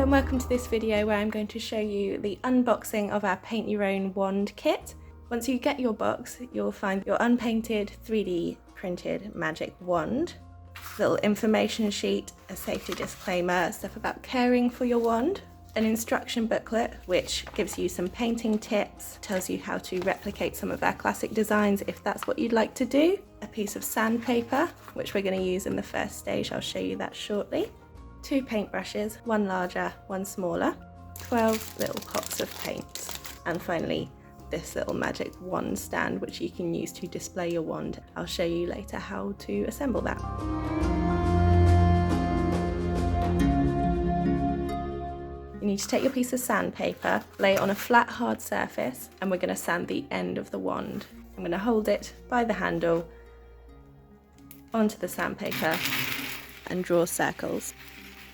and welcome to this video where I'm going to show you the unboxing of our Paint Your Own wand kit. Once you get your box, you'll find your unpainted 3D printed magic wand, little information sheet, a safety disclaimer, stuff about caring for your wand, an instruction booklet which gives you some painting tips, tells you how to replicate some of our classic designs if that's what you'd like to do, a piece of sandpaper which we're going to use in the first stage, I'll show you that shortly, 2 paintbrushes, one larger, one smaller, 12 little pots of paint, and finally this little magic wand stand which you can use to display your wand. I'll show you later how to assemble that. You need to take your piece of sandpaper, lay it on a flat hard surface, and we're going to sand the end of the wand. I'm going to hold it by the handle onto the sandpaper and draw circles.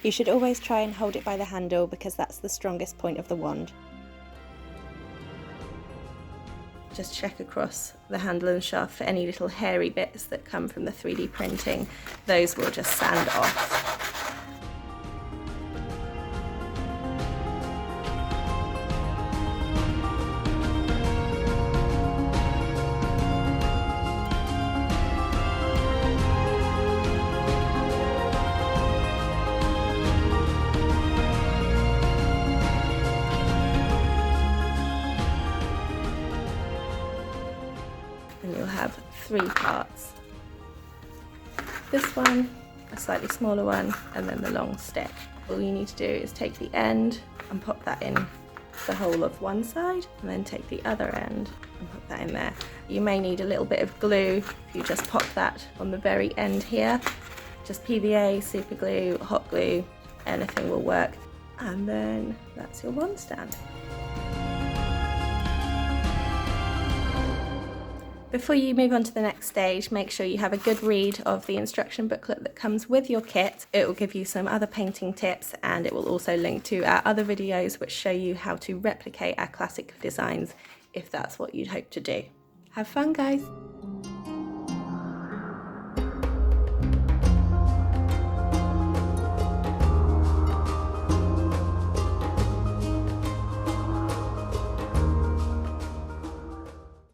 You should always try and hold it by the handle because that's the strongest point of the wand. Just check across the handle and shaft for any little hairy bits that come from the 3D printing. Those will just sand off. And you'll have 3 parts. This one, a slightly smaller one, and then the long stick. All you need to do is take the end and pop that in the hole of one side, and then take the other end and pop that in there. You may need a little bit of glue. If you just pop that on the very end here, just PVA, super glue, hot glue, anything will work. And then that's your wand stand. Before you move on to the next stage, make sure you have a good read of the instruction booklet that comes with your kit. It will give you some other painting tips, and it will also link to our other videos which show you how to replicate our classic designs if that's what you'd hope to do. Have fun, guys!